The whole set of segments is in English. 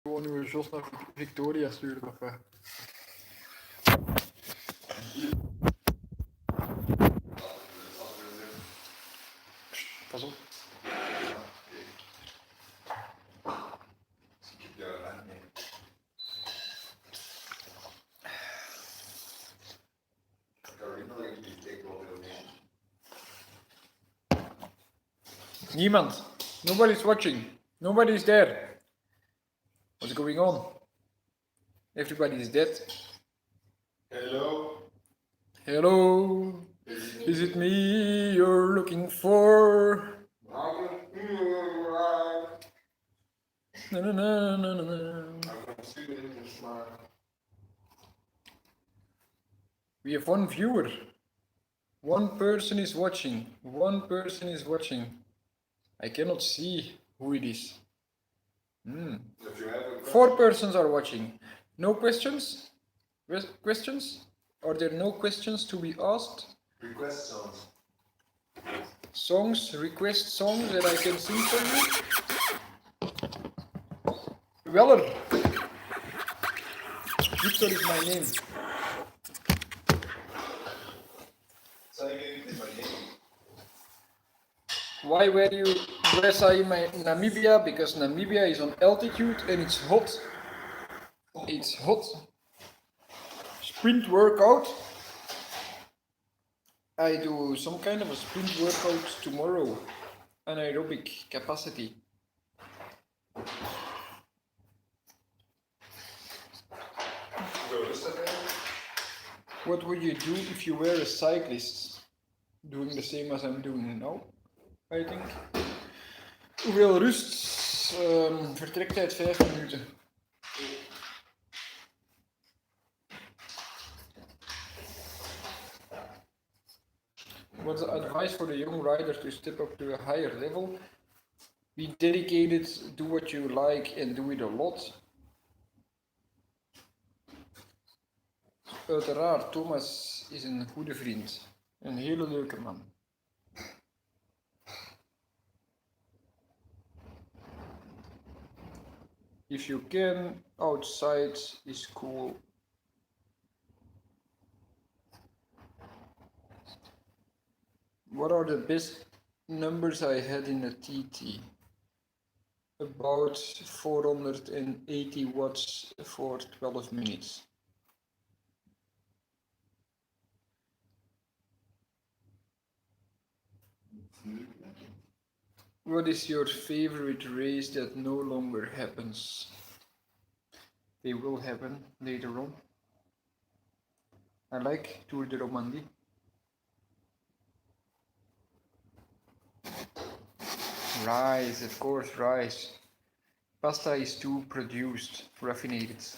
Gewoon uw Jos naar Victoria sturen of wat? Pas op. Niemand. Nobody's watching. Nobody's there. What's going on? Everybody is dead. Hello. Hello. Is it me you're looking for? Na, na, na, na, na, na. We have one viewer. One person is watching. One person is watching. I cannot see who it is. 4 persons are watching. No questions? Questions? Are there no questions to be asked? Request songs. Songs, request songs that I can sing for you? Weller. Victor is my name. Why were you dressed in Namibia? Because Namibia is on altitude and it's hot. It's hot. Sprint workout. I do some kind of a sprint workout tomorrow. Anaerobic capacity. What would you do if you were a cyclist? Doing the same as I'm doing now, I think. Hoeveel rust? Vertrektijd 5 minuten. What's the advice for the young rider to step up to a higher level? Be dedicated, do what you like and do it a lot. Uiteraard, Thomas is een goede vriend. Een hele leuke man. If you can, outside is cool. What are the best numbers I had in a TT? About 480 watts for 12 minutes. What is your favorite race that no longer happens? They will happen later on. I like Tour de Romandie. Rice, of course, rice. Pasta is too produced, raffinated.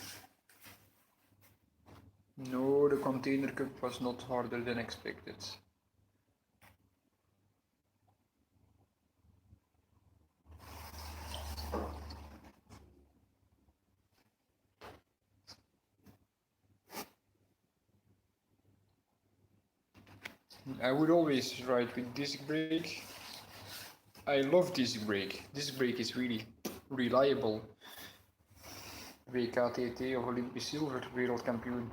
No, the container cup was not harder than expected. I would always ride with disc brake. I love disc brake. Disc brake is really reliable. WKTT of Olympisch zilver, wereldkampioen.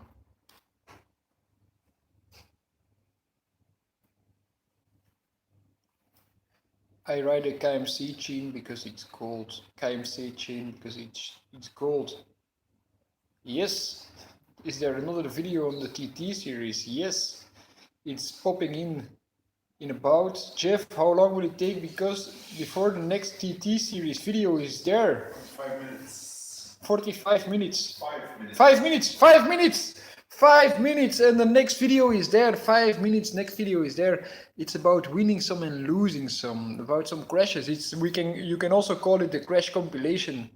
I ride a KMC chain because it's cold. KMC chain because it's cold. Yes. Is there another video on the TT series? Yes. It's popping in about. Jeff, how long will it take? Because before the next TT series video is there. 5 minutes. 45 minutes. 5 minutes. 5 minutes. 5 minutes. 5 minutes, and the next video is there. 5 minutes. Next video is there. It's about winning some and losing some. About some crashes. You can also call it the crash compilation.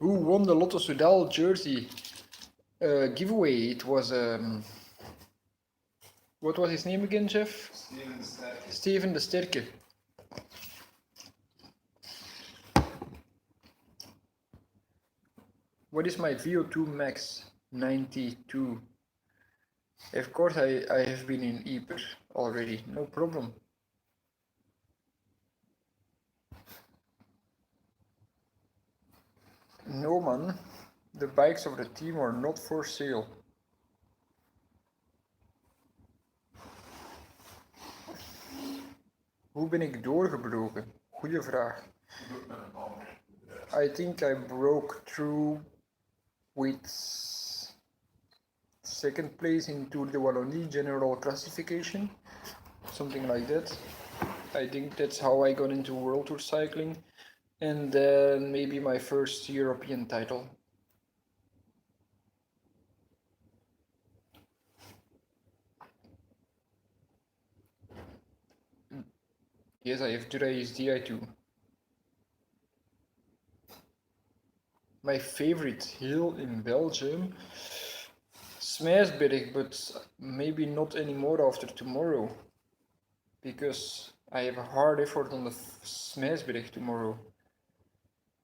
Who won the Lotto Soudal jersey giveaway? It was what was his name again, Jeff? Steven de Sterke. What is my VO2 max? 92. Of course I have been in Yper already, no problem. No man, the bikes of the team are not for sale. Hoe ben ik doorgebroken? Goeie vraag. I think I broke through with second place in Tour de Wallonie general classification, something like that. I think that's how I got into World Tour cycling, and then maybe my first European title. Yes, I have today's DI2. My favorite hill in Belgium, Smeesberg, but maybe not anymore after tomorrow, because I have a hard effort on the Smeesberg tomorrow.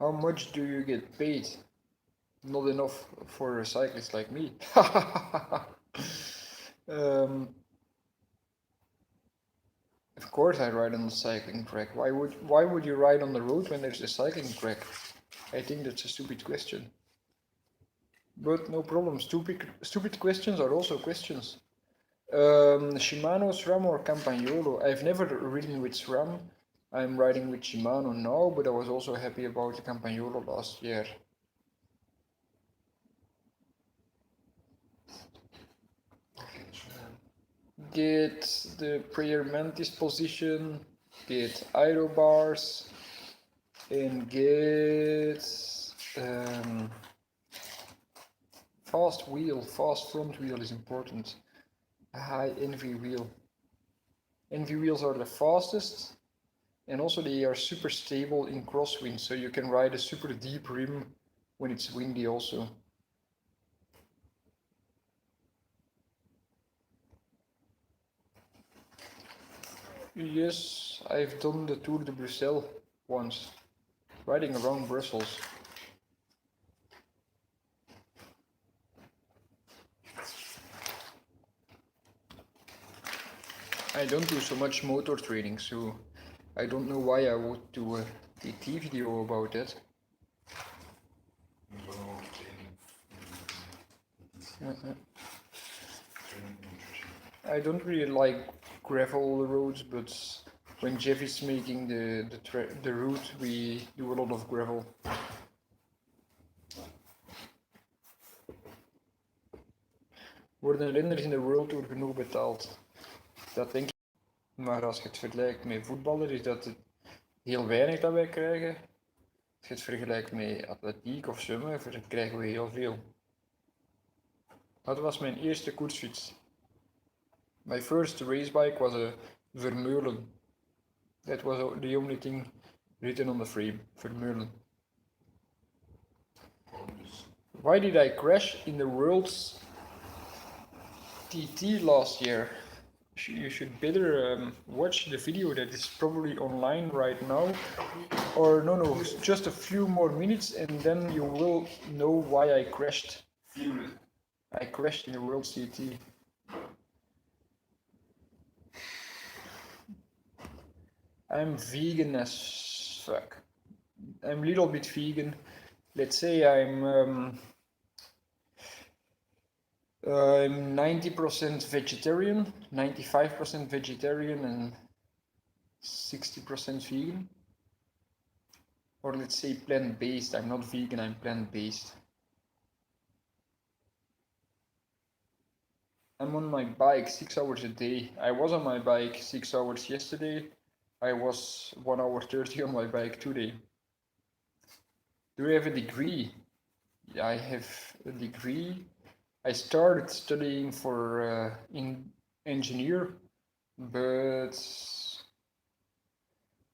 How much do you get paid? Not enough for a cyclist like me. Of course I ride on the cycling track. Why would you ride on the road when there's a cycling track? I think that's a stupid question. But no problem, stupid questions are also questions. Shimano, SRAM or Campagnolo? I've never ridden with SRAM. I'm riding with Shimano now, but I was also happy about the Campagnolo last year. Get the prayer mantis position, get aero bars, and get fast front wheel is important. A high NV wheel. NV wheels are the fastest, and also they are super stable in crosswind, so you can ride a super deep rim when it's windy also. Yes, I've done the Tour de Bruxelles once, riding around Brussels. I don't do so much motor training, so I don't know why I would do a TT video about that. I don't really like gravel roads, but when Jeff is making the route, we do a lot of gravel. Worden renners in de World Tour genoeg betaald? Dat denk ik. Maar als je het vergelijkt met voetballer, is dat heel weinig dat wij krijgen. Als je het vergelijkt met atletiek of zwemmen, krijgen we heel veel. Wat was mijn eerste koersfiets? My first race bike was a Vermeulen. That was the only thing written on the frame, Vermeulen. Why did I crash in the World's TT last year? You should better watch the video that is probably online right now. Or no, just a few more minutes and then you will know why I crashed. I crashed in the World TT. I'm vegan as fuck. I'm a little bit vegan. Let's say I'm 90% vegetarian, 95% vegetarian, and 60% vegan. Or let's say plant-based. I'm not vegan, I'm plant-based. I'm on my bike 6 hours a day. I was on my bike 6 hours yesterday. I was 1 hour 30 on my bike today. Do I have a degree? I have a degree. I started studying for engineer, but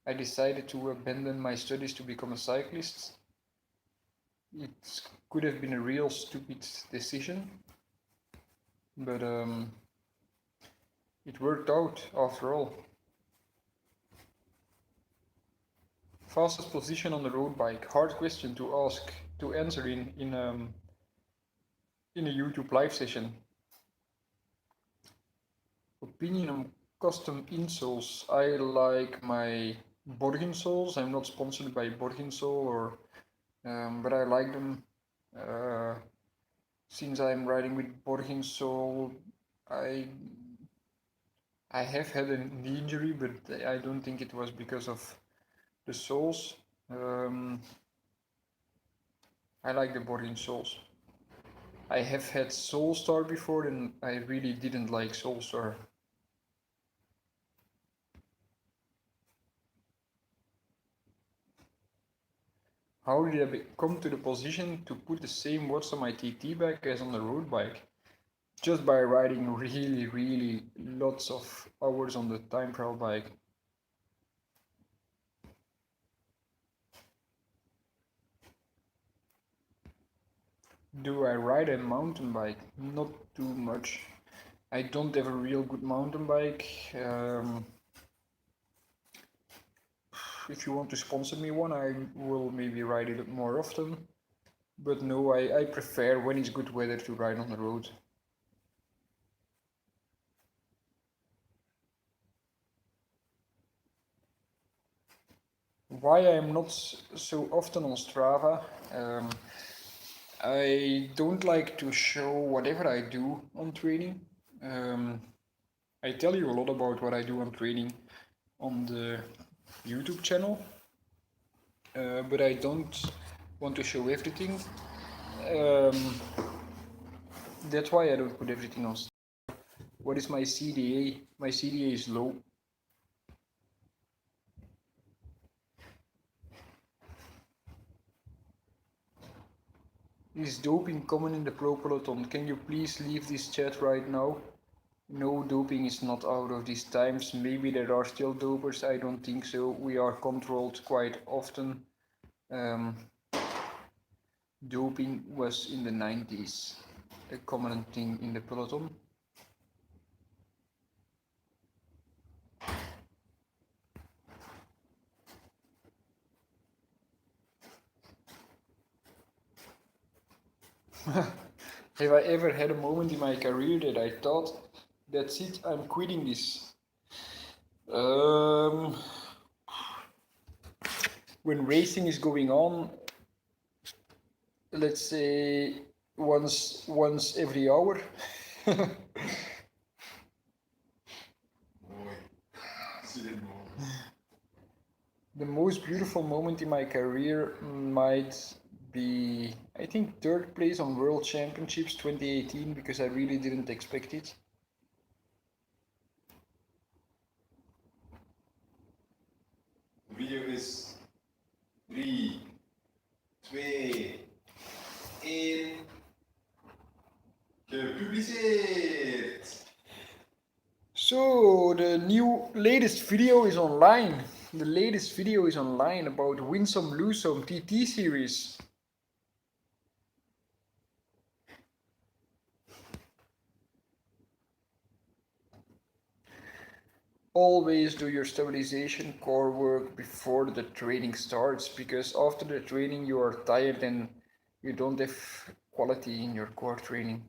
I decided to abandon my studies to become a cyclist. It could have been a real stupid decision, but it worked out after all. Fastest position on the road bike. Hard question to answer in a YouTube live session. Opinion on custom insoles. I like my Borg insoles. I'm not sponsored by Borg insole or but I like them. Since I'm riding with Borginsole, I I have had an knee injury, but I don't think it was because of the soles. I like the Borginsoles. I have had Soulstar before, and I really didn't like Soulstar. How did I come to the position to put the same watts on my TT bike as on the road bike? Just by riding really lots of hours on the time trial bike. Do I ride a mountain bike? Not too much. I don't have a real good mountain bike. If you want to sponsor me one, I will maybe ride it more often. But no, I prefer when it's good weather to ride on the road. Why I'm not so often on Strava. I don't like to show whatever I do on training. I tell you a lot about what I do on training on the YouTube channel, but I don't want to show everything. That's why I don't put everything on. What is my CDA? My CDA is low. Is doping common in the pro peloton? Can you please leave this chat right now? No, doping is not out of these times. Maybe there are still dopers. I don't think so. We are controlled quite often. Doping was in the 90s a common thing in the peloton. Have I ever had a moment in my career that I thought, that's it, I'm quitting this? When racing is going on, let's say once every hour. The most beautiful moment in my career might be, I think, third place on World Championships 2018, because I really didn't expect it. The video is 3, 2, 1. Gepubliceerd! So the latest video is online. The latest video is online about Win Some Lose Some TT series. Always do your stabilization core work before the training starts, because after the training you are tired and you don't have quality in your core training.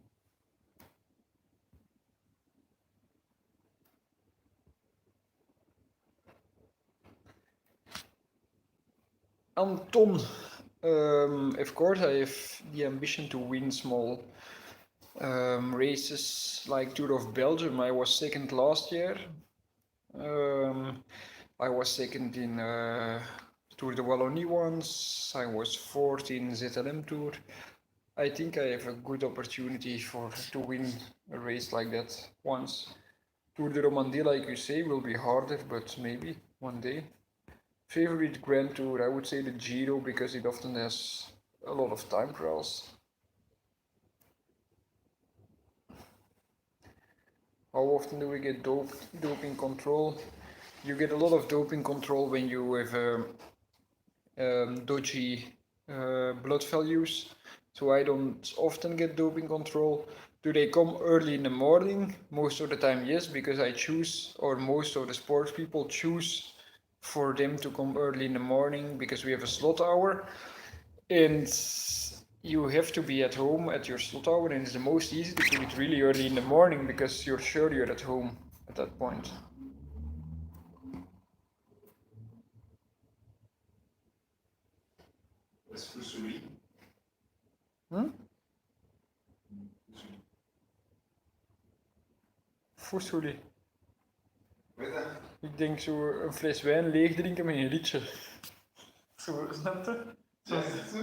Anton, of course I have the ambition to win small races like Tour of Belgium. I was second last year. I was second in Tour de Wallonie once. I was fourth in ZLM Tour. I think I have a good opportunity to win a race like that once. Tour de Romandie, like you say, will be harder, but maybe one day. Favorite Grand Tour, I would say the Giro, because it often has a lot of time trials. How often do we get doping control? You get a lot of doping control when you have dodgy blood values. So I don't often get doping control. Do they come early in the morning? Most of the time, yes, because I choose, or most of the sports people choose for them to come early in the morning, because we have a slot hour. And you have to be at home at your slot hour, and it's the most easy to do it really early in the morning, because you're sure you're at home at that point. Dat is Fusuli. Hm? Fusuli. Weet je? Ik denk zo een fles wijn leeg drinken met een rietje. Zo, snap je? Ja, is het zo?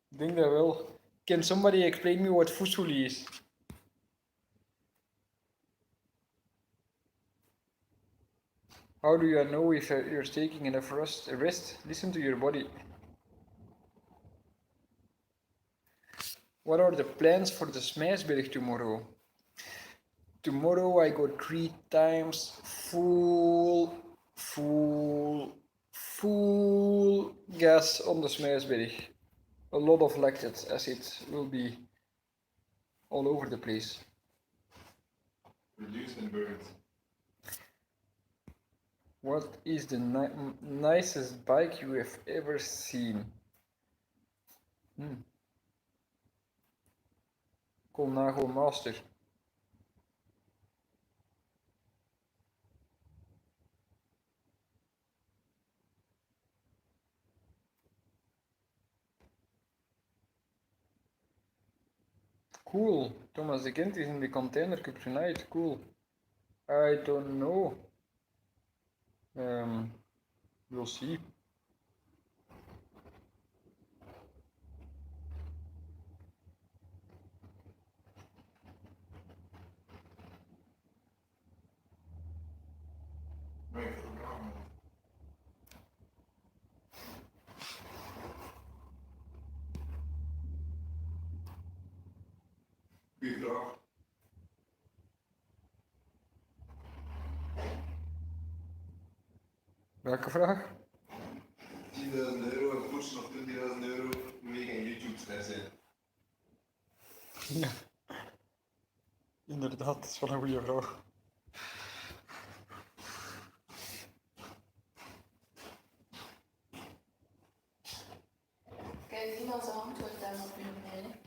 Ik denk dat wel. Can somebody explain me what fusuli is? How do you know if you're taking enough rest? Listen to your body. What are the plans for the Smaashberg tomorrow? Tomorrow I go 3 times full gas on the Smaashberg. A lot of lactic acid will be all over the place. Produced and burned. What is the nicest bike you have ever seen? Colnago Master. Cool. Thomas de Kent is in the Container Cup tonight. Cool. I don't know. We'll see. Goeie vraag. Welke vraag? 10.000 euro en koersen of 20.000 euro wegen en YouTube-ster zijn. Ja. Inderdaad, dat is wel een goede vraag. Kijk, die als antwoord hebben op uw mail.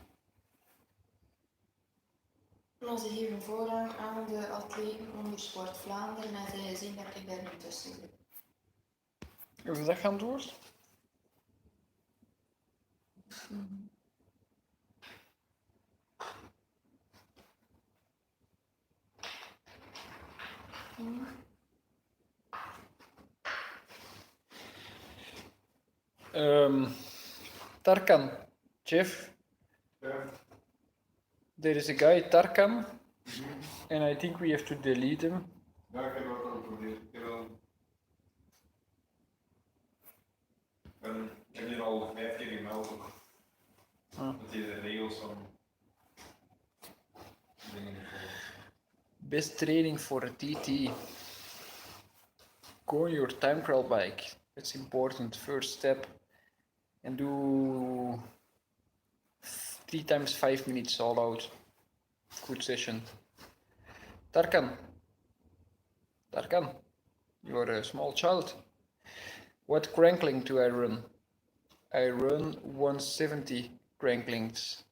Maar ze geven voorrang aan de atleten onder Sport Vlaanderen en zij zien dat ik daar niet tussen zit. Hoe is dat geantwoord? Tarkan, Jeff. Ja. There is a guy Tarkan, and I think we have to delete him. Ja, ik heb dat al geprobeerd. Ik heb hier al 5 keer gemeld ook. Dat je de regels van dingen niet volgt. Best training for a TT. Go on your time trial bike. It's important. First step. And do 3 times 5 minutes all out. Good session. Tarkan, you are a small child. What crank length do I run? I run 170 crank lengths.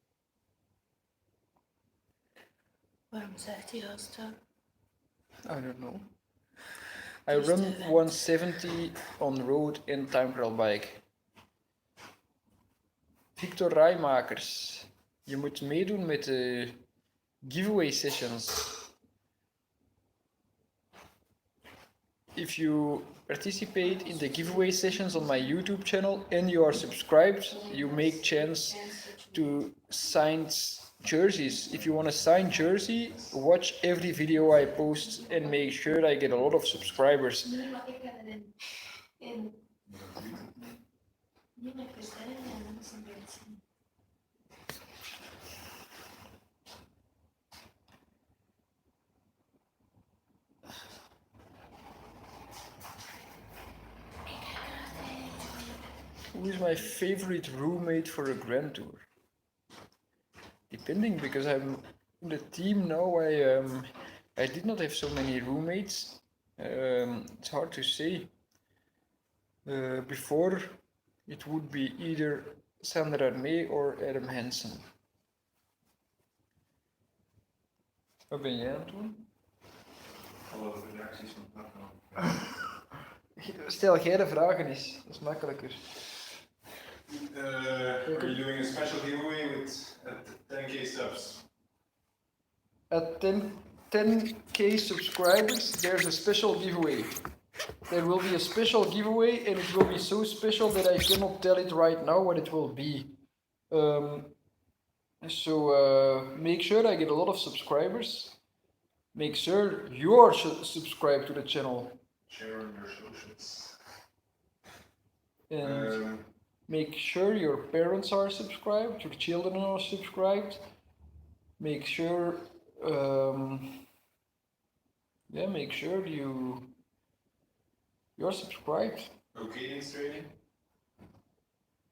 Waarom zegt hij dat dan? I don't know. I run 170 on road and time trial bike. Victor Rijmakers, je moet meedoen met de giveaway sessions. If you participate in the giveaway sessions on my YouTube channel and you are subscribed, you make chance to sign jerseys. If you want a signed jersey, watch every video I post and make sure I get a lot of subscribers. Nee, maar ik heb het in niet met bestellen en mensen zien. Who is my favorite roommate for a grand tour? Depending, because I'm in the team now. I did not have so many roommates. It's hard to say. Before, it would be either Sandra May or Adam Hansen. Wat ben jij aan het doen? Alle reacties van Tarkan. Stel jij de vragen eens, dat is makkelijker. Are you doing a special giveaway with at 10k subs? At 10k subscribers, there's a special giveaway. There will be a special giveaway, and it will be so special that I cannot tell it right now what it will be. So make sure I get a lot of subscribers. Make sure you are subscribed to the channel. Share on your socials. And make sure your parents are subscribed, your children are subscribed. Make sure, make sure you're subscribed. Low cadence training?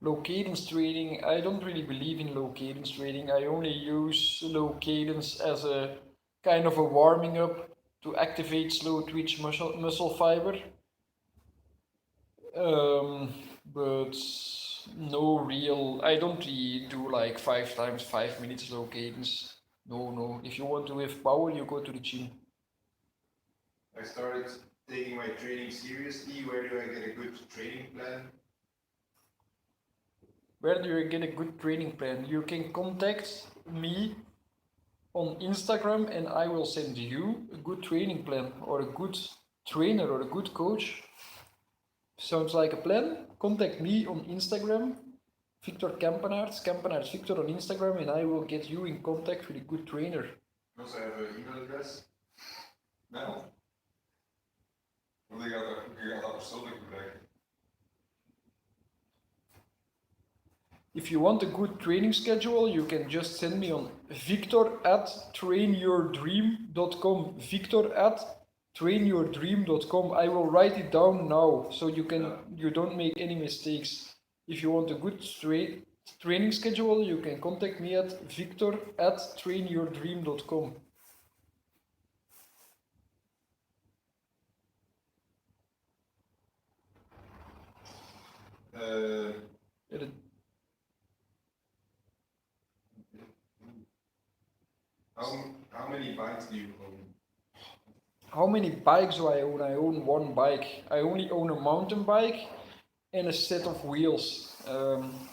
Low cadence training, I don't really believe in low cadence training. I only use low cadence as a kind of a warming up to activate slow twitch muscle fiber. But no real, I don't really do like 5 times 5 minutes low cadence. No. If you want to have power, you go to the gym. I started taking my training seriously. Where do I get a good training plan? Where do you get a good training plan? You can contact me on Instagram and I will send you a good training plan, or a good trainer, or a good coach. Sounds like a plan? Contact me on Instagram, Victor Kampenaerts, Kampenaerts Victor on Instagram, and I will get you in contact with a good trainer. You also have an email address? No? Want ik dat persoonlijk gebruiken? If you want a good training schedule, you can just send me on victor@trainyourdream.com. Victor@trainyourdream.com. I will write it down now so you don't make any mistakes. If you want a good training schedule, you can contact me at victor@trainyourdream.com. How many bikes do you own? How many bikes do I own? I own one bike. I only own a mountain bike and a set of wheels.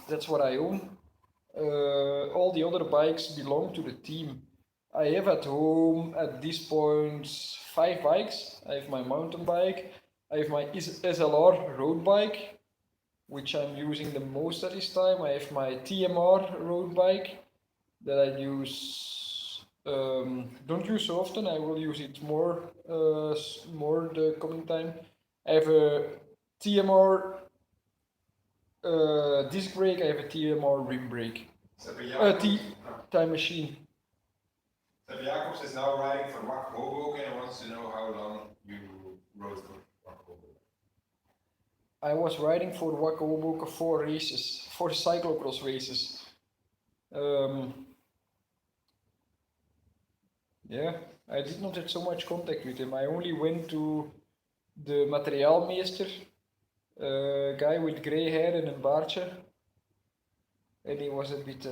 That's what I own. All the other bikes belong to the team. I have at home at this point 5 bikes. I have my mountain bike. I have my SLR road bike, which I'm using the most at this time. I have my TMR road bike that I don't use so often. I will use it more the coming time. I have a TMR disc brake. I have a TMR rim brake. Time machine. Sepp Jacobs is now riding for Wack Hoboken and wants to know how long you rode for Wack Hoboken. I was riding for Wack Hoboken 4 races, 4 cyclocross races. Yeah, I did not have so much contact with him. I only went to the materiaalmeester, guy with grey hair and a baardje, and he was a bit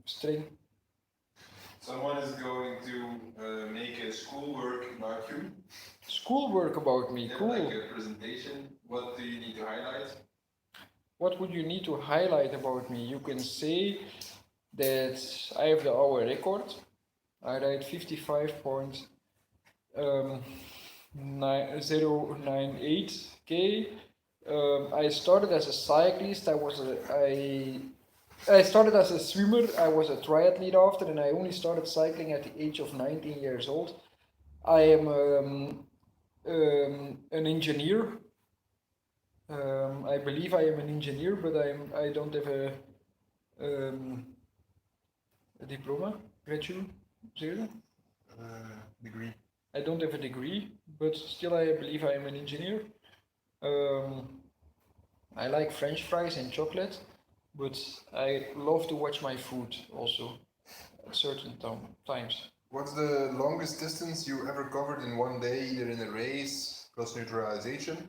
streng. Someone is going to make a schoolwork about you. Schoolwork about me, cool. Like a presentation. What do you need to highlight? What would you need to highlight about me? You can say that I have the hour record. I ride 55.098k. I started as a cyclist. I started as a swimmer. I was a triathlete after, and I only started cycling at the age of 19 years old. I am an engineer. I believe I am an engineer, but I don't have a diploma, graduate. Degree. I don't have a degree, but still I believe I am an engineer. I like French fries and chocolate, but I love to watch my food also at certain times. What's the longest distance you ever covered in one day, either in a race plus neutralization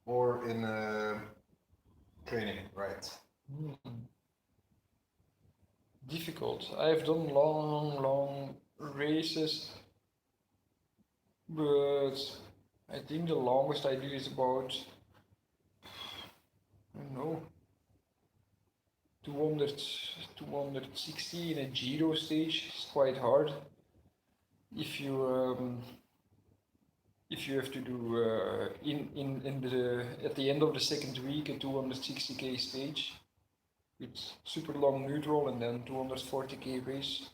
or in training, right? Difficult. I've done long races, but I think the longest I do is about, I don't know, 200, 260 in a Giro stage is quite hard. If you have to do at the end of the second week a 260k stage with super long neutral and then 240k race.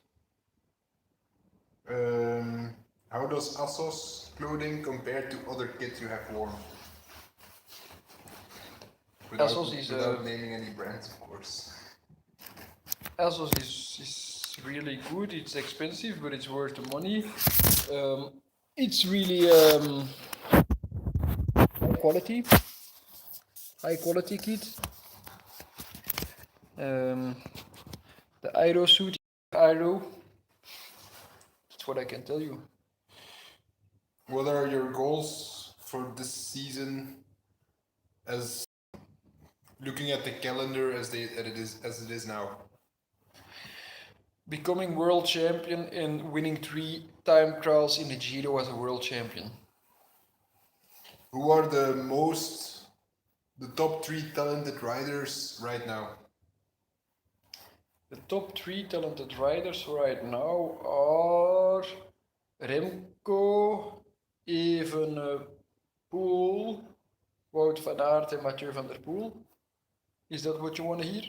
How does ASOS clothing compare to other kits you have worn? Without naming any brands, of course. ASOS is really good. It's expensive, but it's worth the money. It's really high quality kit. The Aero suit, Aero. That's what I can tell you. What are your goals for this season? As looking at the calendar as it is now. Becoming world champion and winning 3 time trials in the Giro as a world champion. Who are the top 3 talented riders right now? The top 3 talented riders right now are Remco, Evenepoel, Wout van Aert and Mathieu van der Poel. Is that what you want to hear?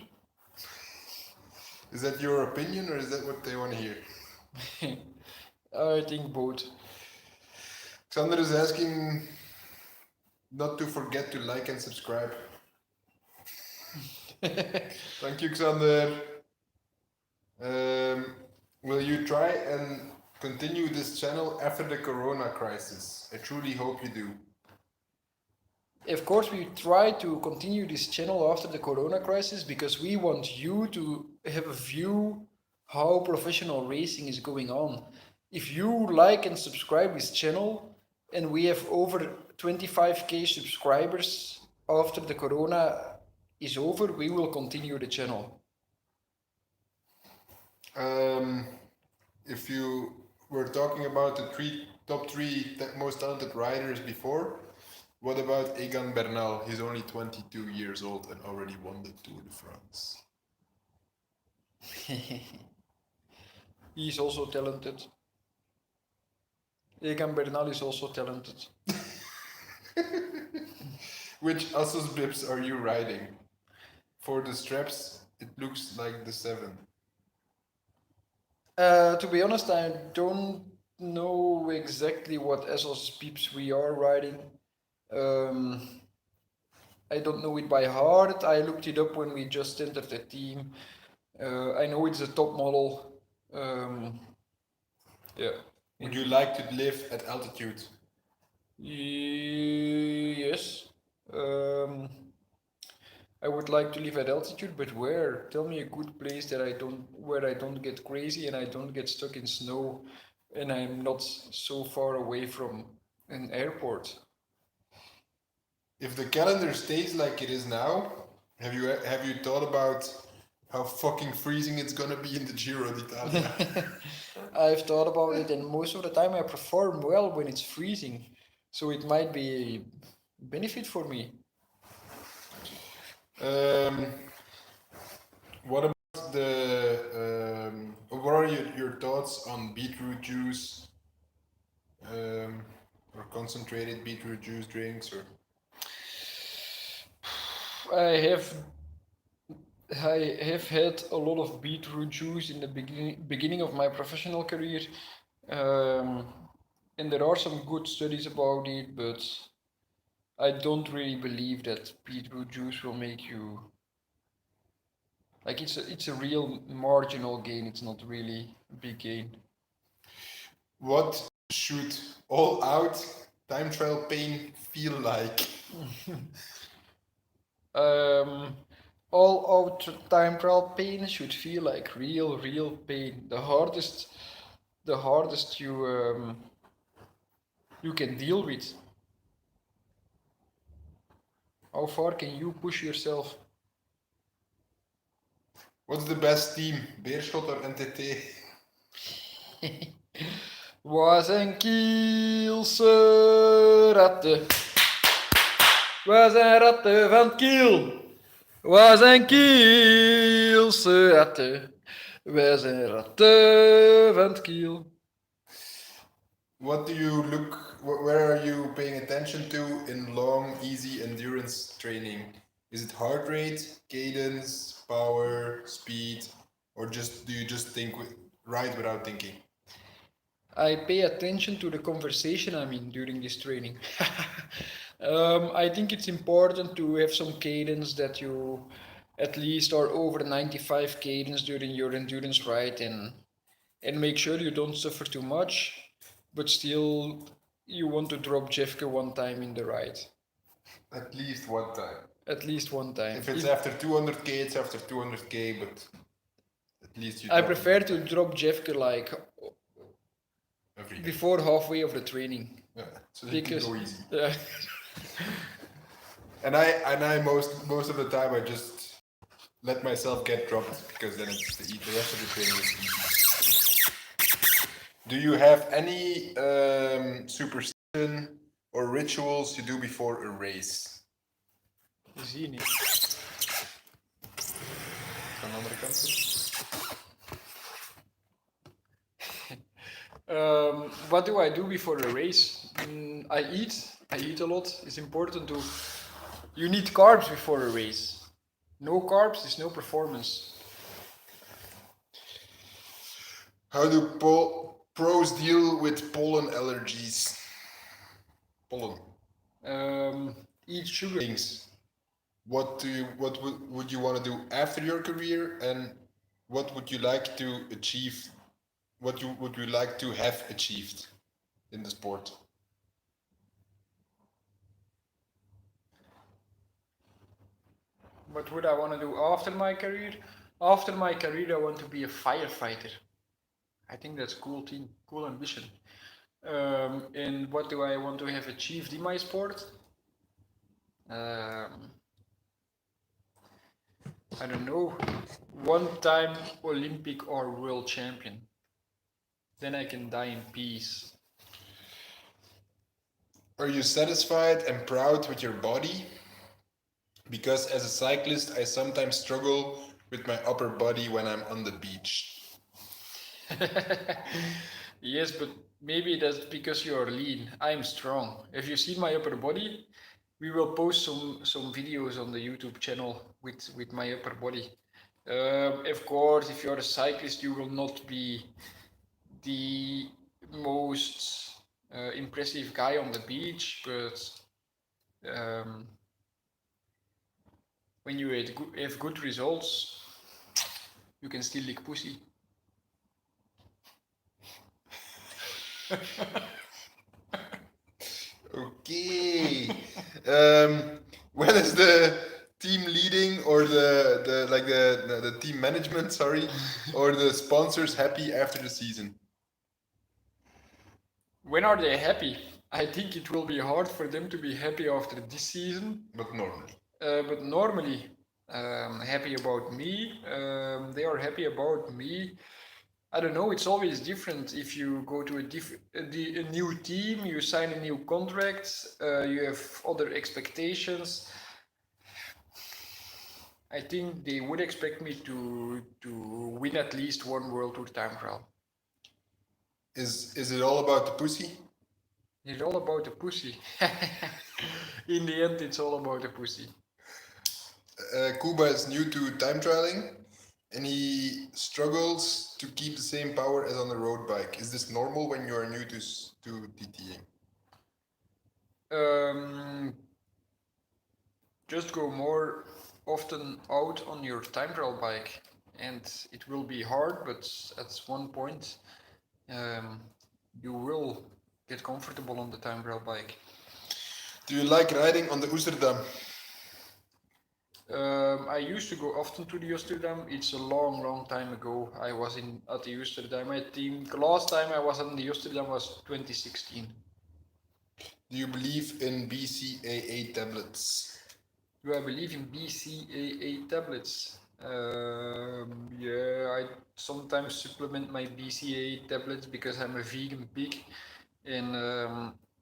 Is that your opinion or is that what they want to hear? I think both. Xander is asking not to forget to like and subscribe. Thank you, Xander. Will you try and continue this channel after the corona crisis? I truly hope you do. Of course, we try to continue this channel after the corona crisis because we want you to have a view how professional racing is going on. If you like and subscribe this channel and we have over 25k subscribers after the corona is over, we will continue the channel. If you were talking about the top three most talented riders before, what about Egan Bernal? He's only 22 years old and already won the Tour de France. He's also talented. Egan Bernal is also talented. Which ASOS bibs are you riding? For the straps, it looks like the 7. To be honest, I don't know exactly what ASOS bibs we are riding. I don't know it by heart. I looked it up when we just entered the team. I know it's a top model. Yeah. Would you like to live at altitude? Yes. I would like to live at altitude, but where? Tell me a good place that where I don't get crazy and I don't get stuck in snow and I'm not so far away from an airport. If the calendar stays like it is now, have you thought about how fucking freezing it's gonna be in the Giro d'Italia? I've thought about it, and most of the time I perform well when it's freezing, so it might be a benefit for me. What about what are your thoughts on beetroot juice or concentrated beetroot juice drinks? Or I have had a lot of beetroot juice in the beginning of my professional career, and there are some good studies about it, but I don't really believe that beetroot juice will make you, like, it's a real marginal gain. It's not really a big gain. What should all out time trial pain feel like? All out time trial pain should feel like real pain. The hardest you can deal with. How far can you push yourself? What's the best team, Beerschot or NTT? Was een Kielse ratten. We zijn ratten van Kiel. Waar zijn Kielse ratten? Wij zijn ratten van het Kiel. What do you where are you paying attention to in long, easy endurance training? Is it heart rate, cadence, power, speed, or do you just think ride without thinking? I pay attention to the conversation I'm in during this training. I think it's important to have some cadence that you at least are over 95 cadence during your endurance ride and make sure you don't suffer too much, but still you want to drop Jeffke one time in the ride. At least one time. At least one time. If it's after 200k, it's after 200k, but at least you. I prefer to drop Jeffke like every day. before halfway of the training. Yeah, so that you can go easy. Yeah. And I most of the time I just let myself get dropped because then it's the rest of the training is easy. Do you have any superstition or rituals you do before a race? Zie je niet. Van de andere kant. What do I do before a race? I eat a lot. It's important to. You need carbs before a race. No carbs is no performance. How do pros deal with pollen allergies? Pollen. Eat sugar. Things. What would you want to do after your career, and what would you like to achieve? What would you like to have achieved in the sport? What would I want to do after my career? After my career, I want to be a firefighter. I think that's a cool thing, cool ambition. And what do I want to have achieved in my sport? I don't know, one-time Olympic or world champion. Then I can die in peace. Are you satisfied and proud with your body? Because as a cyclist, I sometimes struggle with my upper body when I'm on the beach. Yes, but maybe that's because you're lean. I'm strong. Have you seen my upper body? We will post some videos on the YouTube channel with my upper body. Of course, if you're a cyclist, you will not be the most impressive guy on the beach, but when you have good results, you can still lick pussy. Okay. When is the team leading or the team management, sorry, or the sponsors happy after the season? When are they happy? I think it will be hard for them to be happy after this season. But normally. But normally, happy about me. They are happy about me. I don't know. It's always different. If you go to a new team, you sign a new contract. You have other expectations. I think they would expect me to win at least one World Tour time trial. Is it all about the pussy? It's all about the pussy. In the end, it's all about the pussy. Kuba is new to time trialing and he struggles to keep the same power as on the road bike. Is this normal when you are new to TTing? Just go more often out on your time trial bike, and it will be hard, but at one point you will get comfortable on the time trial bike. Do you like riding on the Oosterdam? I used to go often to the Oosterdam. It's a long time ago. I was at the Oosterdam. I think the last time I was on the Oosterdam was 2016. Do you believe in BCAA tablets? Do I believe in BCAA tablets? Yeah, I sometimes supplement my BCAA tablets because I'm a vegan pig, and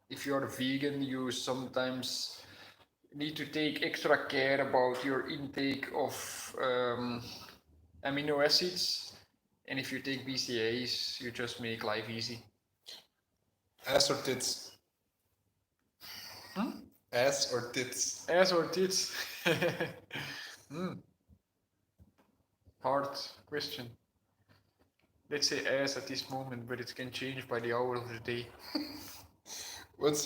if you're a vegan, you sometimes need to take extra care about your intake of amino acids, and if you take BCAAs, you just make life easy. Ass or tits? Ass or tits? Ass or tits? Hard question. Let's say ass at this moment, but it can change by the hour of the day. What's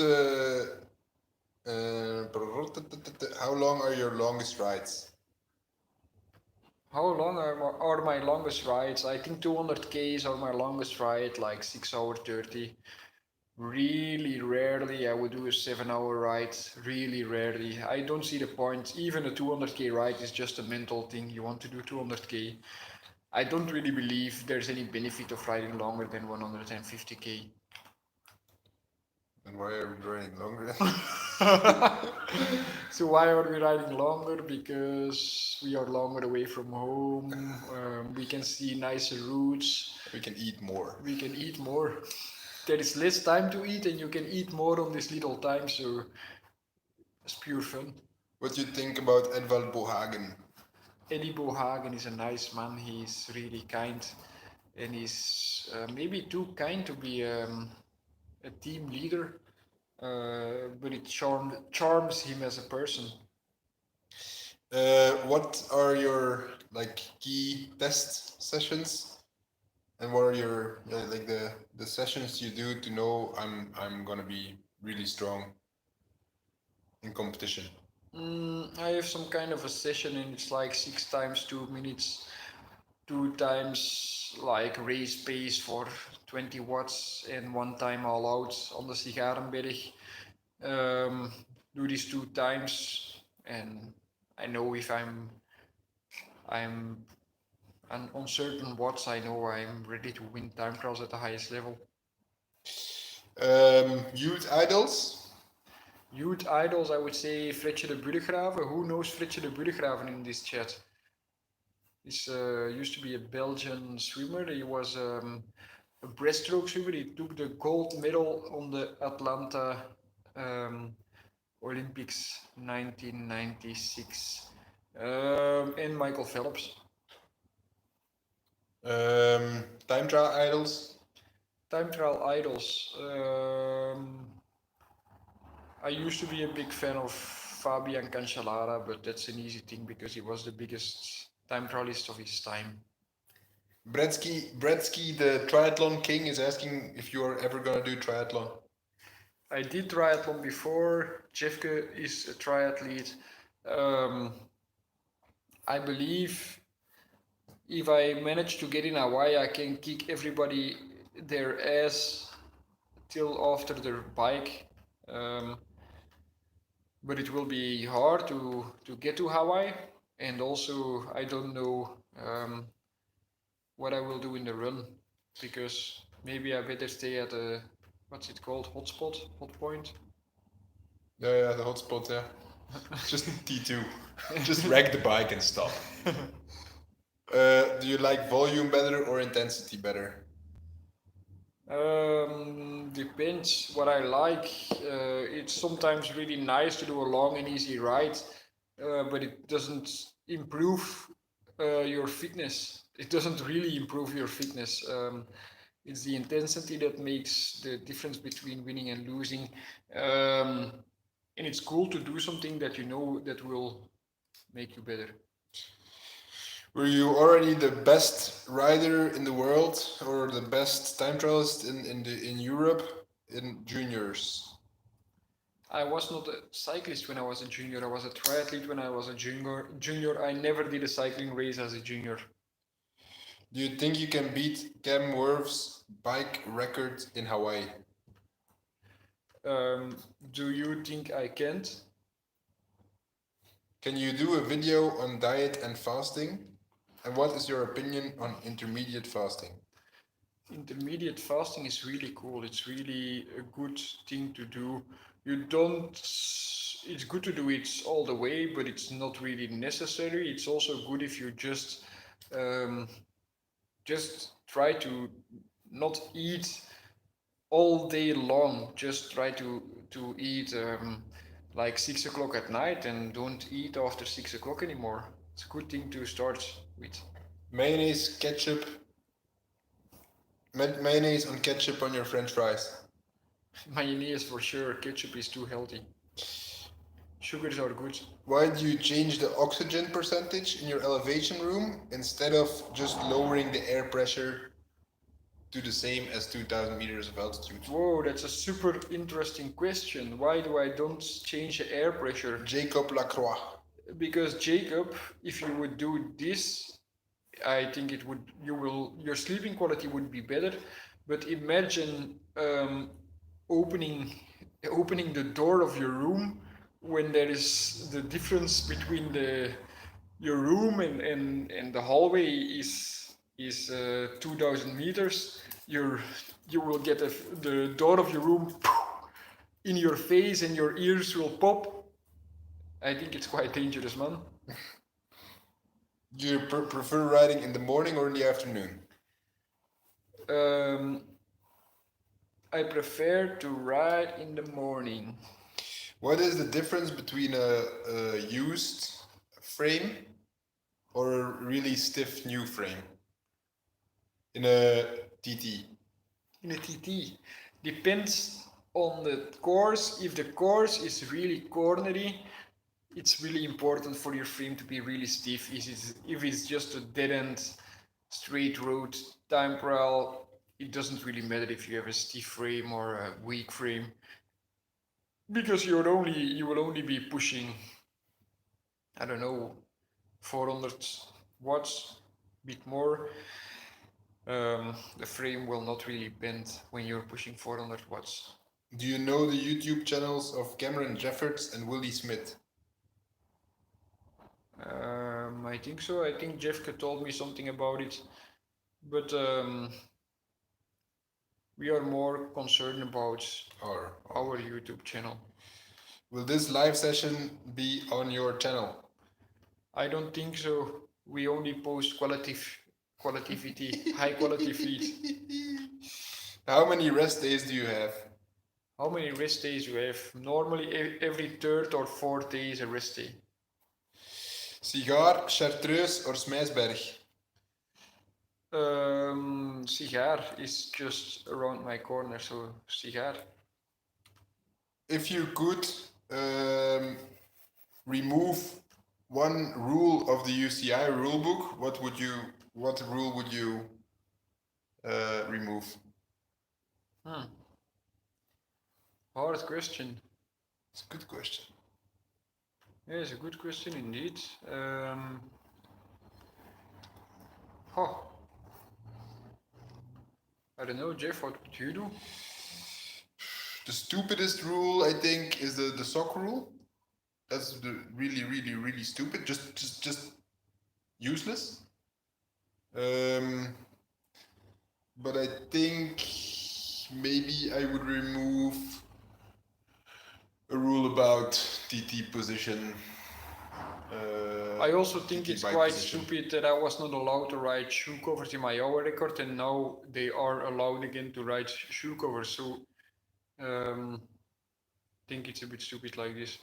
how long are your longest rides? How long are my longest rides? I think 200 Ks are my longest ride, like 6 hours 30. Really rarely I would do a 7-hour ride. Really rarely. I don't see the point. Even a 200K ride is just a mental thing. You want to do 200K. I don't really believe there's any benefit of riding longer than 150K. And why are we riding longer? So why are we riding longer? Because we are longer away from home. We can see nicer routes. We can eat more. We can eat more. There is less time to eat, and you can eat more on this little time. So it's pure fun. What do you think about Edvald Bohagen? Eddie Bohagen is a nice man. He's really kind, and he's maybe too kind to be a team leader. But it charms him as a person. What are your key test sessions, and what are your the sessions you do to know I'm gonna be really strong in competition? I have some kind of a session, and it's like 6 times 2 minutes, 2 times like race pace for 20 watts, and 1 time all out on the Sigarenberg. Do these 2 times, and I know if I'm on certain watts, I know I'm ready to win time trials at the highest level. Youth idols? Youth idols, I would say Fretje de Burggraven. Who knows Fretje de Burggraven in this chat? He used to be a Belgian swimmer. He was a breaststroke swimmer. He took the gold medal on the Atlanta Olympics 1996. And Michael Phelps. Time trial idols? Time trial idols. I used to be a big fan of Fabian Cancellara, but that's an easy thing because he was the biggest time trialist of his time. Bretsky, the triathlon king, is asking if you are ever gonna do triathlon. I did triathlon before. Jeffke is a triathlete. I believe if I manage to get in Hawaii, I can kick everybody their ass till after their bike. But it will be hard to get to Hawaii, and also I don't know what I will do in the run, because maybe I better stay at a, what's it called, hotspot, hot point. Yeah, the hotspot, yeah. Just T2. Just wreck the bike and stop. Do you like volume better or intensity better? Depends what I like. It's sometimes really nice to do a long and easy ride, but it doesn't improve your fitness. It doesn't really improve your fitness. It's the intensity that makes the difference between winning and losing. And it's cool to do something that you know that will make you better. Were you already the best rider in the world or the best time trialist in Europe in juniors? I was not a cyclist when I was a junior. I was a triathlete when I was a junior. I never did a cycling race as a junior. Do you think you can beat Kenworths' bike record in Hawaii? Do you think I can't? Can you do a video on diet and fasting? And what is your opinion on intermediate fasting? Intermediate fasting is really cool. It's really a good thing to do. It's good to do it all the way, but it's not really necessary. It's also good if you just try to not eat all day long. Just try to eat like 6 o'clock at night and don't eat after 6 o'clock anymore. It's a good thing to start with. Mayonnaise, ketchup. Mayonnaise on ketchup on your French fries. Mayonnaise for sure, ketchup is too healthy. Sugars are good. Why do you change the oxygen percentage in your elevation room instead of just lowering the air pressure to the same as 2000 meters of altitude? Whoa, that's a super interesting question. Why do I don't change the air pressure? Jacob Lacroix. Because Jacob, if you would do this, I think it would your sleeping quality would be better. But imagine opening the door of your room when there is the difference between your room and the hallway is 2000 meters. You will get the door of your room in your face and your ears will pop. I think it's quite dangerous, man. Do you prefer riding in the morning or in the afternoon? I prefer to ride in the morning. What is the difference between a used frame or a really stiff new frame in a TT? In a TT, depends on the course. If the course is really cornery, it's really important for your frame to be really stiff. If it's just a dead end, straight road time trial, it doesn't really matter if you have a stiff frame or a weak frame, because you will only be pushing, I don't know, 400 watts, bit more. The frame will not really bend when you're pushing 400 watts. Do you know the YouTube channels of Cameron Jeffords and Willie Smith? I think so. I think Jeffke told me something about it, but we are more concerned about our YouTube channel. Will this live session be on your channel? I don't think so. We only post quality high quality feed. How many rest days do you have? How many rest days you have? Normally every third or fourth day is a rest day. Cigar, Chartreuse or Smeisberg? Cigar is just around my corner, so cigar. If you could remove one rule of the UCI rulebook, what rule would you remove? Hard question. It's a good question. Yeah, it's a good question indeed. I don't know, Jeff, what would you do? The stupidest rule, I think, is the sock rule. That's the really stupid. Just useless. But I think maybe I would remove a rule about TT position. I also think it's quite stupid that I was not allowed to ride shoe covers in my hour record, and now they are allowed again to ride shoe covers. So I think it's a bit stupid like this.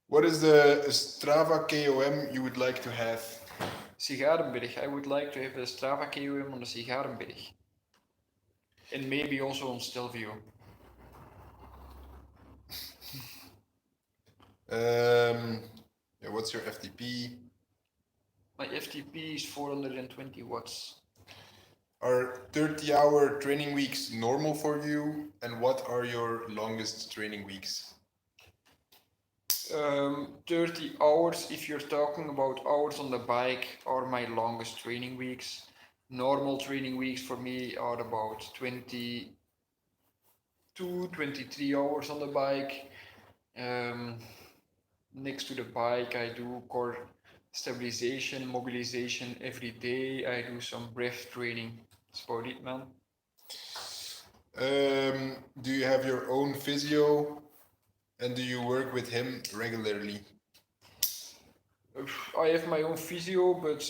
What is the Strava KOM you would like to have? Sigarenberg. I would like to have a Strava KOM on the Sigarenberg. And maybe also on Stelvio. Yeah, what's your FTP? My FTP is 420 watts. Are 30-hour training weeks normal for you? And what are your longest training weeks? 30 hours, if you're talking about hours on the bike, are my longest training weeks. Normal training weeks for me are about 22, 23 hours on the bike. Next to the bike, I do core stabilization, mobilization every day. I do some breath training. That's about it, man. Do you have your own physio? And do you work with him regularly? I have my own physio, but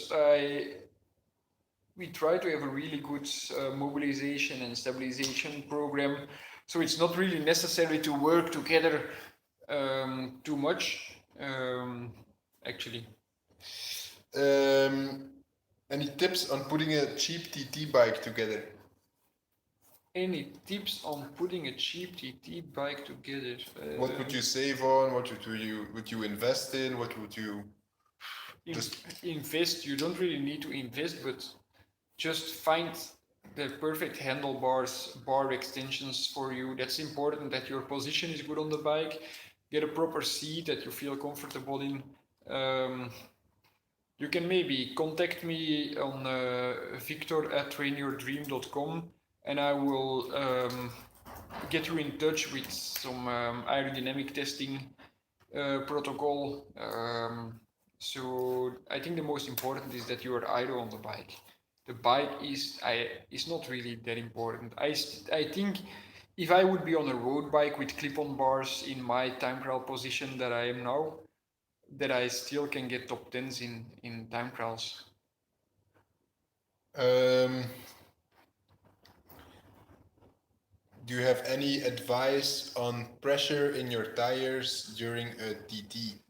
we try to have a really good mobilization and stabilization program. So it's not really necessary to work together too much, actually. Any tips on putting a cheap TT bike together? Any tips on putting a cheap TT bike together? What would you save on? What would you invest in? What would you invest? You don't really need to invest, but just find the perfect handlebars, bar extensions for you. That's important, that your position is good on the bike. Get a proper seat that you feel comfortable in. You can maybe contact me on victor@trainyourdream.com, and I will get you in touch with some aerodynamic testing protocol. So I think the most important is that you are idle on the bike. The bike is not really that important. I think if I would be on a road bike with clip-on bars in my time trial position that I am now, that I still can get top 10s in time trials. Do you have any advice on pressure in your tires during a TT?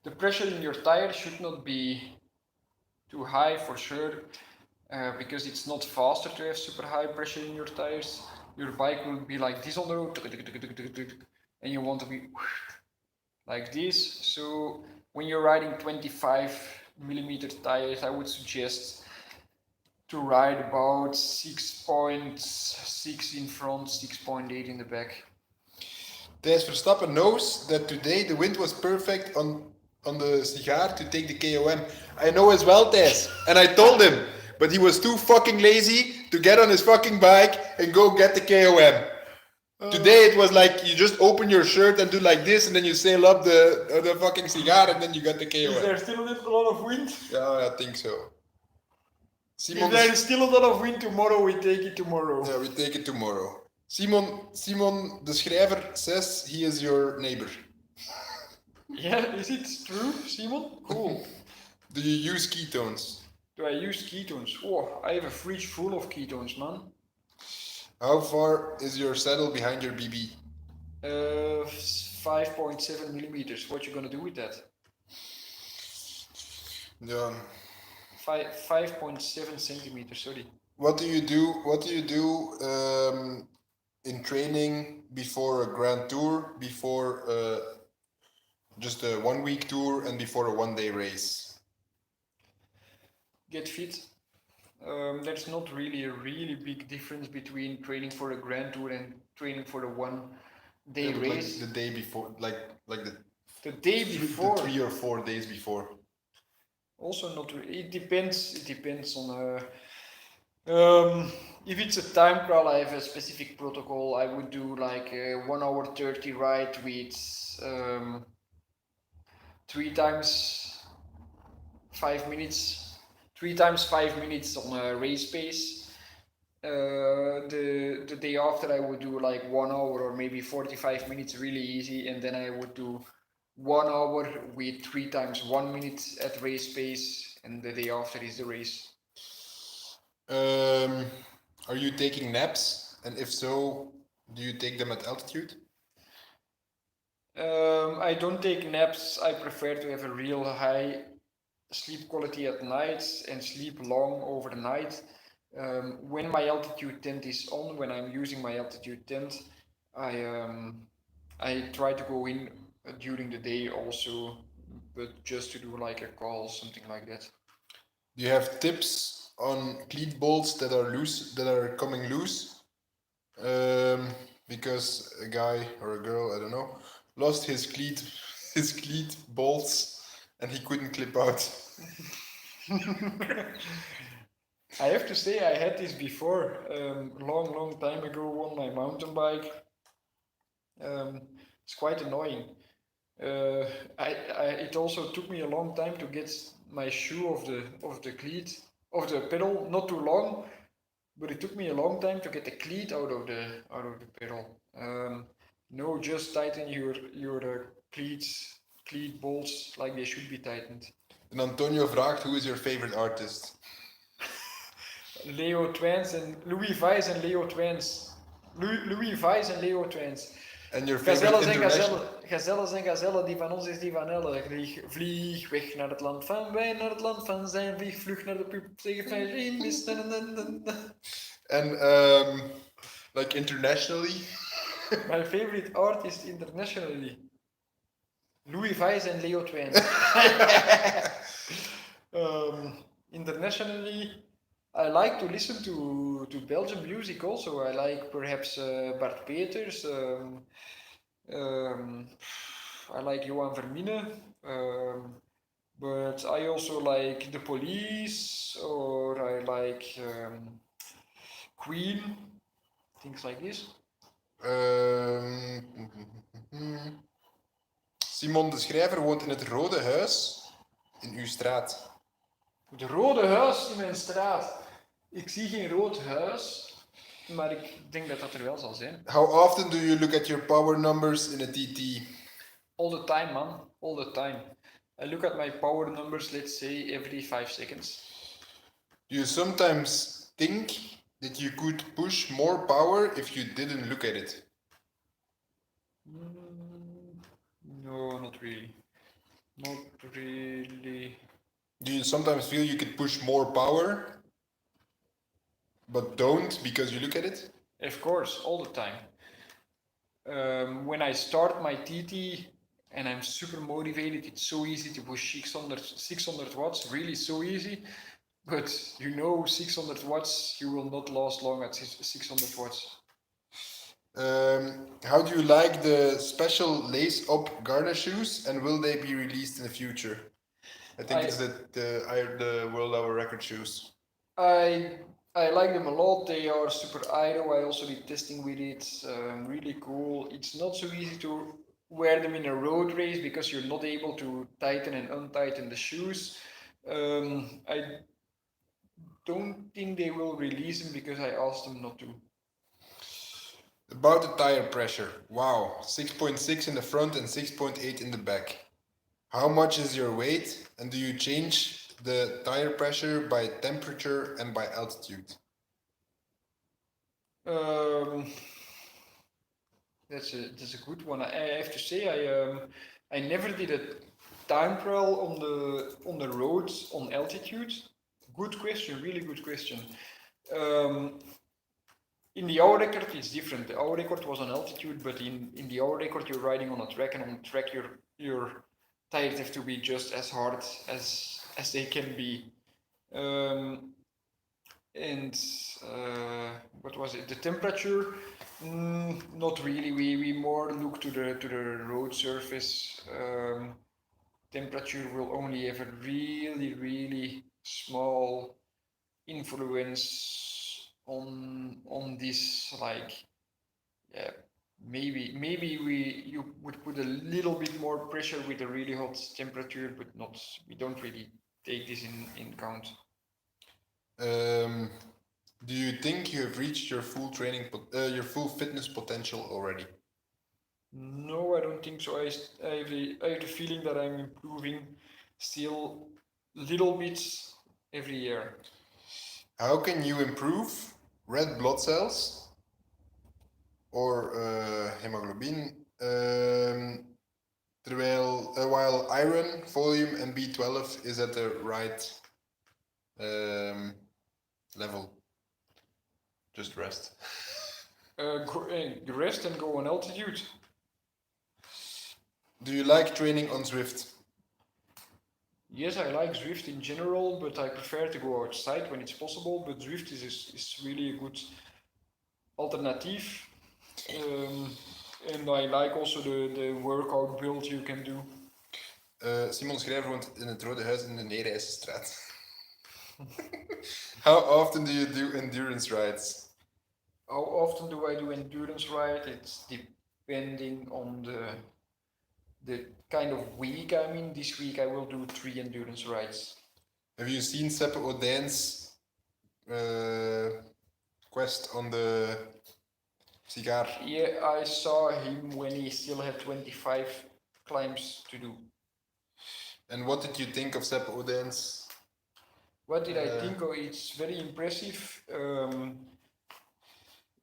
The pressure in your tire should not be too high for sure, because it's not faster to have super high pressure in your tires. Your bike will be like this on the road, and you want to be like this. So when you're riding 25mm tires, I would suggest to ride about 6.6 in front, 6.8 in the back. Thijs Verstappen knows that today the wind was perfect on the cigar to take the KOM. I know as well, Thijs, and I told him, but he was too fucking lazy to get on his fucking bike and go get the KOM. Today it was like you just open your shirt and do like this, and then you sail up the fucking cigar, and then you got the KOM. Is there still a lot of wind? Yeah, I think so. Simon, if there is still a lot of wind tomorrow, we take it tomorrow. Yeah, we take it tomorrow. Simon, the schrijver says he is your neighbor. Yeah, is it true, Simon? Cool. Do you use ketones? Do I use ketones? Oh, I have a fridge full of ketones, man. How far is your saddle behind your BB? 5.7 millimeters. What you gonna do with that? Yeah. 5.7 centimeters. Sorry. What do you do in training before a grand tour, before just a 1 week tour, and before a 1 day race? Get fit. There's not really a really big difference between training for a grand tour and training for a 1 day race. Like the day before, like the day before. The 3 or 4 days before. Also not really. It depends on if it's a time trial, I have a specific protocol. I would do like a 1 hour 30 ride with 3 times 5 minutes. 3 times 5 minutes on a race pace. The day after I would do like 1 hour or maybe 45 minutes, really easy, and then I would do 1 hour with 3 times 1 minute at race pace, and the day after is the race. Are you taking naps? And if so, do you take them at altitude? I don't take naps. I prefer to have a real high sleep quality at night and sleep long overnight. When my altitude tent is on, when I'm using my altitude tent, I try to go in during the day also, but just to do like a call, something like that. Do you have tips on cleat bolts that are loose, that are coming loose? Because a guy or a girl, I don't know, lost his cleat bolts and he couldn't clip out. I have to say I had this before, long time ago on my mountain bike. It's quite annoying. It also took me a long time to get my shoe of the cleat, of the pedal, not too long, but it took me a long time to get the cleat out of the pedal. No, just tighten your cleat bolts like they should be tightened. And Antonio vraagt, who is your favorite artist? Leo Twans and Louis Weiss and Leo Twans. Louis Vijs en Leo Twins. And your favorite Gazelles en international... gazelles en gazellen, die van ons is die van Elle. Vlieg weg naar het land van wij, naar het land van zijn. Vlieg vlug naar de pup, tegen fijn mis. And like internationally? My favorite artist internationally. Louis Vijs en Leo Twins. Internationally, I like to listen to Belgian music also. I like perhaps Bart Peters. I like Johan Vermine. But I also like The Police, or I like Queen, things like this. Simon de Schrijver woont in het Rode Huis in uw straat. Het Rode Huis in mijn straat. Ik zie geen rood huis, maar ik denk dat dat er wel zal zijn. How often do you look at your power numbers in a TT? All the time, man. All the time. I look at my power numbers, let's say, every 5 seconds. Do you sometimes think that you could push more power if you didn't look at it? No, not really. Not really. Do you sometimes feel you could push more power, but don't because you look at it? Of course, all the time. When I start my TT and I'm super motivated, it's so easy to push 600 watts, really so easy. But 600 watts, you will not last long at 600 watts. How do you like the special lace-up Garda shoes, and will they be released in the future? I think it's the World Hour Record shoes. I like them a lot. They are super idle. I also did testing with it. Really cool. It's not so easy to wear them in a road race because you're not able to tighten and untighten the shoes. I don't think they will release them because I asked them not to. About the tire pressure. Wow, 6.6 in the front and 6.8 in the back. How much is your weight, and do you change the tire pressure by temperature and by altitude? That's a good one. I have to say I never did a time trial on the roads on altitude. Good question, really good question. In the hour record it's different. The hour record was on altitude, but in the hour record you're riding on a track, and on the track your tires have to be just as hard as they can be. What was it? The temperature? Not really. We more look to the road surface. Temperature will only have a really small influence on this. Like, yeah, maybe you would put a little bit more pressure with a really hot temperature, but not. We don't really take this in count. Do you think you have reached your full your full fitness potential already? No, I don't think so. I have the feeling that I'm improving still little bits every year. How can you improve red blood cells or hemoglobin while iron, volume, and B12 is at the right level? Just rest. Rest and go on altitude. Do you like training on Zwift? Yes, I like Zwift in general, but I prefer to go outside when it's possible. But Zwift is really a good alternative. And I like also the workout build you can do. Simon Schrijver woont in het Rode Huis in de Neerijssenstraat. How often do you do endurance rides? How often do I do endurance ride? It's depending on the kind of week I'm in. This week I will do 3 endurance rides. Have you seen Seppe Odijn's quest on the cigar? Yeah, I saw him when he still had 25 climbs to do. And what did you think of Seppe Odijn's? What did I think of? It's very impressive.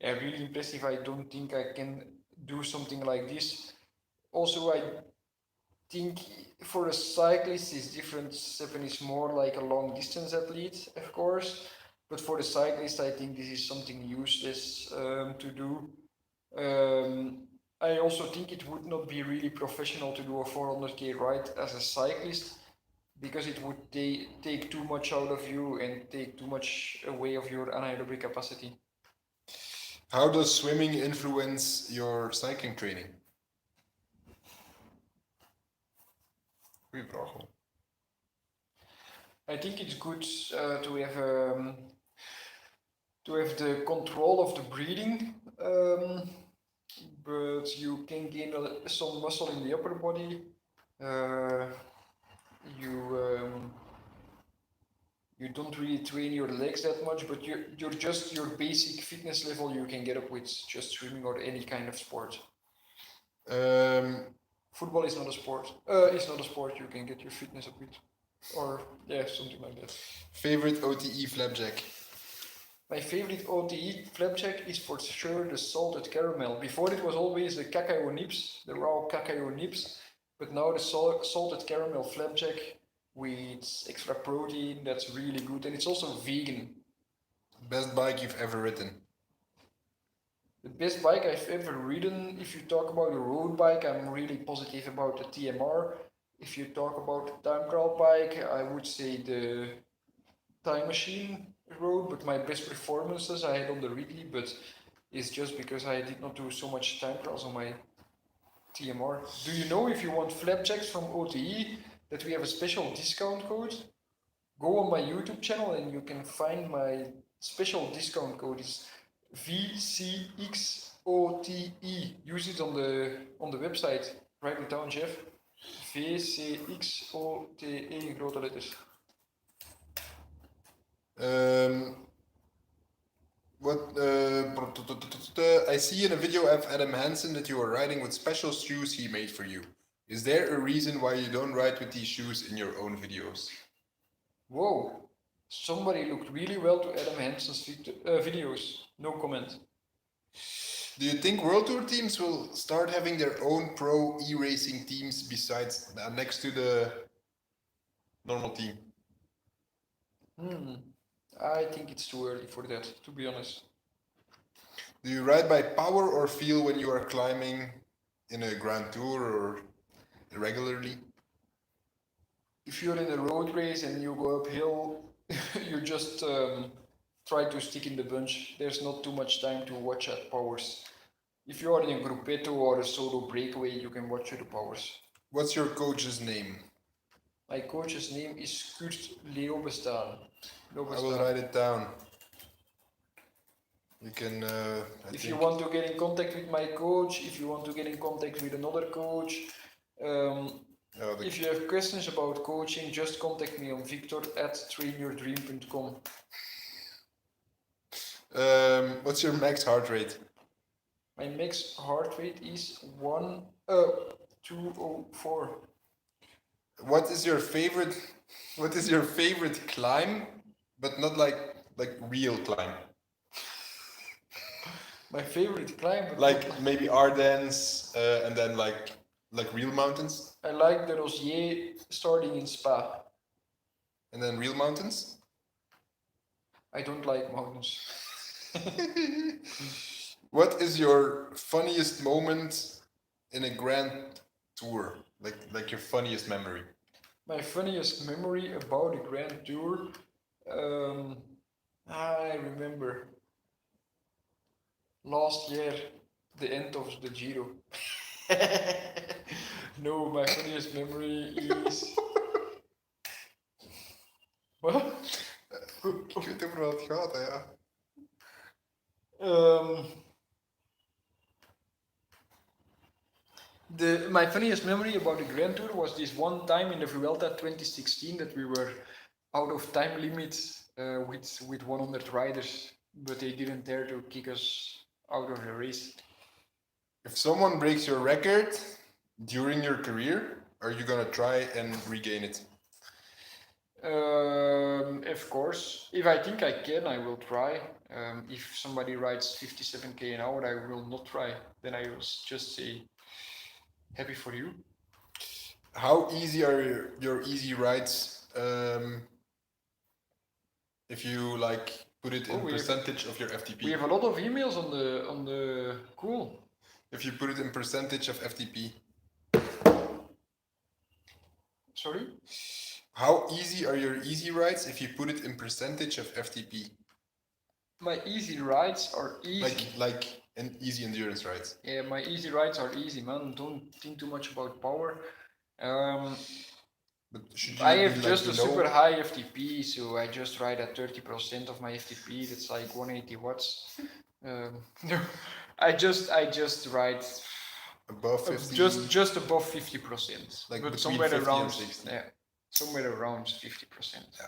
yeah, really impressive. I don't think I can do something like this. Also, I think for a cyclist it's different. Seven is more like a long distance athlete, of course, but for the cyclist, I think this is something useless to do. I also think it would not be really professional to do a 400k ride as a cyclist because it would take too much out of you and take too much away of your anaerobic capacity. How does swimming influence your cycling training? Goeie vraag hoor. I think it's good to have the control of the breathing, but you can gain some muscle in the upper body. You don't really train your legs that much, but you're just your basic fitness level you can get up with just swimming or any kind of sport. Football is not a sport. It's not a sport you can get your fitness up with, or yeah, something like that. Favorite OTE flapjack? My favorite OTE flapjack is for sure the salted caramel. Before it was always the cacao nibs, the raw cacao nibs, but now the salted caramel flapjack with extra protein, that's really good, and it's also vegan. Best bike you've ever ridden? The best bike I've ever ridden, if you talk about a road bike, I'm really positive about the TMR. If you talk about a time trial bike, I would say the Time Machine road, but my best performances I had on the Ridley, but it's just because I did not do so much time trials on my TMR. Do you know if you want flapjacks from OTE that we have a special discount code? Go on my YouTube channel and you can find my special discount code. It's VCXOTE. Use it on the website. Write it down, Jeff. VCXOTE in grote letters. I see in a video of Adam Hansen that you are riding with special shoes he made for you. Is there a reason why you don't ride with these shoes in your own videos? Whoa, somebody looked really well to Adam Hansen's videos. No comment. Do you think World Tour teams will start having their own pro e-racing teams besides next to the normal team? I think it's too early for that, to be honest. Do you ride by power or feel when you are climbing in a Grand Tour or regularly? If you're in a road race and you go uphill, you just try to stick in the bunch. There's not too much time to watch at powers. If you are in a gruppetto or a solo breakaway, you can watch the powers. What's your coach's name? My coach's name is Kurt Leobestaan. I will write it down. You can. If you want to get in contact with my coach, if you want to get in contact with another coach, if you have questions about coaching, just contact me on victor@trainyourdream.com. What's your max heart rate? My max heart rate is 204. What is your favorite climb, but not like real climb? My favorite climb, but like maybe Ardennes, and then like real mountains. I like the Rosier starting in Spa. And then real mountains. I don't like mountains. What is your funniest moment in a Grand Tour? Like your funniest memory? My funniest memory about a Grand Tour, I remember last year, the end of the Giro. No, my funniest memory is... What? Ik weet over wat het gaat, hè, ja. My funniest memory about the Grand Tour was this one time in the Vuelta 2016 that we were out of time limit with 100 riders, but they didn't dare to kick us out of the race. If someone breaks your record during your career, are you gonna try and regain it? If of course. If I think I can, I will try. If somebody rides 57k an hour, I will not try. Then I will just say, happy for you. How easy are your easy rides? If you like put it in percentage of your FTP. We have a lot of emails on the cool. If you put it in percentage of FTP. Sorry? How easy are your easy rides if you put it in percentage of FTP? My easy rides are easy. Like an easy endurance rides. Yeah, my easy rides are easy, man. Don't think too much about power. But should you I have be just like a super high FTP, so I just ride at 30% of my FTP. That's like 180 watts. No, I just ride above 50? just above 50%, like but somewhere around 60. Yeah, somewhere around 50%. Yeah.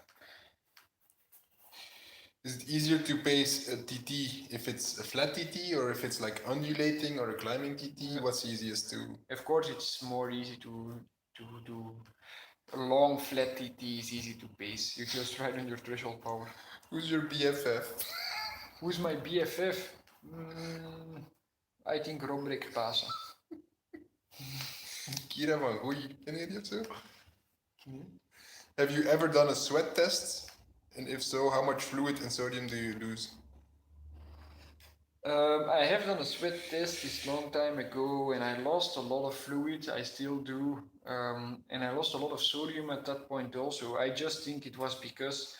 Is it easier to pace a TT if it's a flat TT or if it's like undulating or a climbing TT? Yeah. What's easiest to? Of course, it's more easy to do a long flat TT is easy to pace. You just ride on your threshold power. Who's your BFF? Who's my BFF? I think Robrik Pasa. Kira van Goeie, ken je die of zo? Have you ever done a sweat test? And if so, how much fluid and sodium do you lose? I have done a sweat test this long time ago and I lost a lot of fluid. I still do. And I lost a lot of sodium at that point also. I just think it was because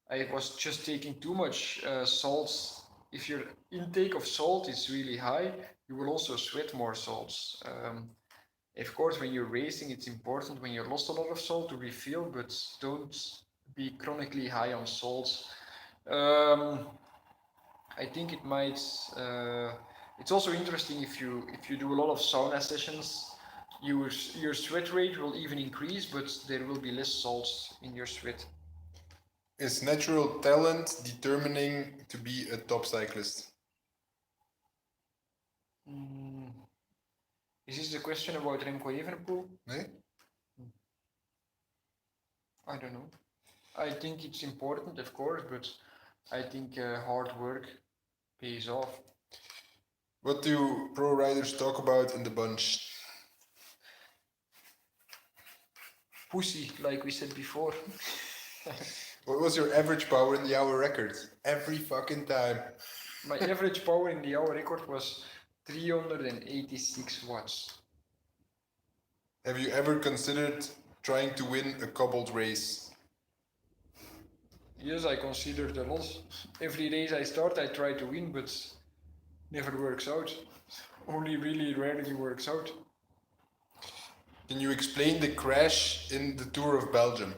I was just taking too much salts. If your intake of salt is really high, you will also sweat more salts. Of course, when you're racing, it's important when you lost a lot of salt to refill, but don't be chronically high on salts. I think it might. It's also interesting if you do a lot of sauna sessions, your sweat rate will even increase, but there will be less salts in your sweat. Is natural talent determining to be a top cyclist? Is this the question about Remco Evenepoel? Nee? I don't know. I think it's important, of course, but I think hard work pays off. What do pro riders talk about in the bunch? Pussy, like we said before. What was your average power in the hour record? Every fucking time. My average power in the hour record was 386 watts. Have you ever considered trying to win a cobbled race? Yes, I considered a lot. Every race I start, I try to win, but never works out. Only really rarely works out. Can you explain the crash in the Tour of Belgium?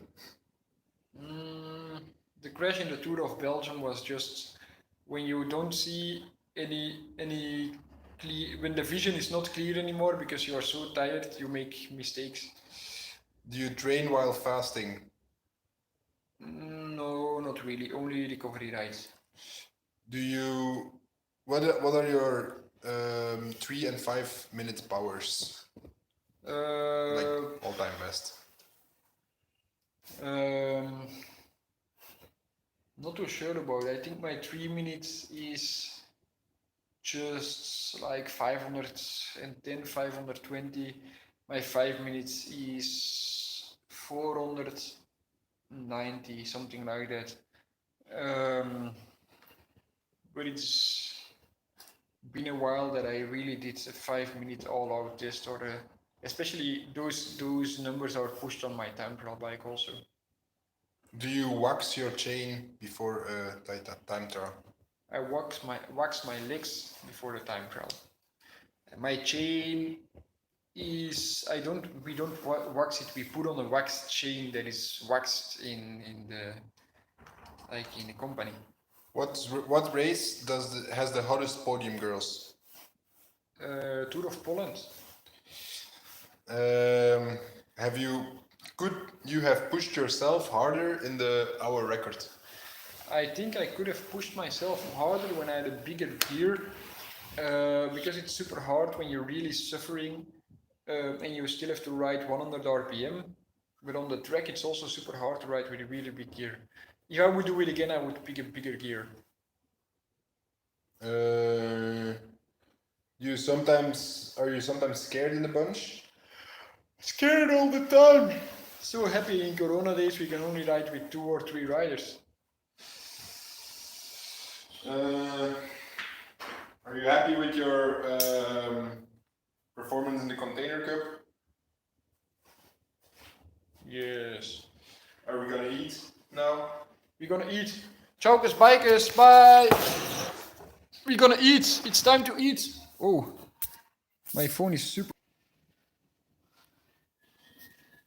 The crash in the Tour of Belgium was just when you don't see any clear, when the vision is not clear anymore because you are so tired, you make mistakes. Do you train while fasting? No, not really. Only recovery rides. Do you? What are your 3 and 5 minute powers? Like all-time best. Not too sure about it. I think my 3 minutes is just like 510, 520. My 5 minutes is 490, something like that. But it's been a while that I really did a 5 minute all-out test, or especially those numbers are pushed on my time trial bike also. Do you wax your chain before a time trial? I wax my legs before the time trial. My chain is we don't wax it. We put on a waxed chain that is waxed in the company. What race has the hottest podium girls? Tour of Poland. Could you have pushed yourself harder in the hour record? I think I could have pushed myself harder when I had a bigger gear, because it's super hard when you're really suffering and you still have to ride 100 RPM. But on the track, it's also super hard to ride with a really big gear. If I would do it again, I would pick a bigger gear. Are you sometimes scared in the bunch? Scared all the time. So happy in Corona days we can only ride with 2 or 3 riders. Are you happy with your performance in the Container Cup? Yes. Are we gonna eat now? We're gonna eat. Chokers, bikers, bye! We're gonna eat. It's time to eat. Oh, my phone is super.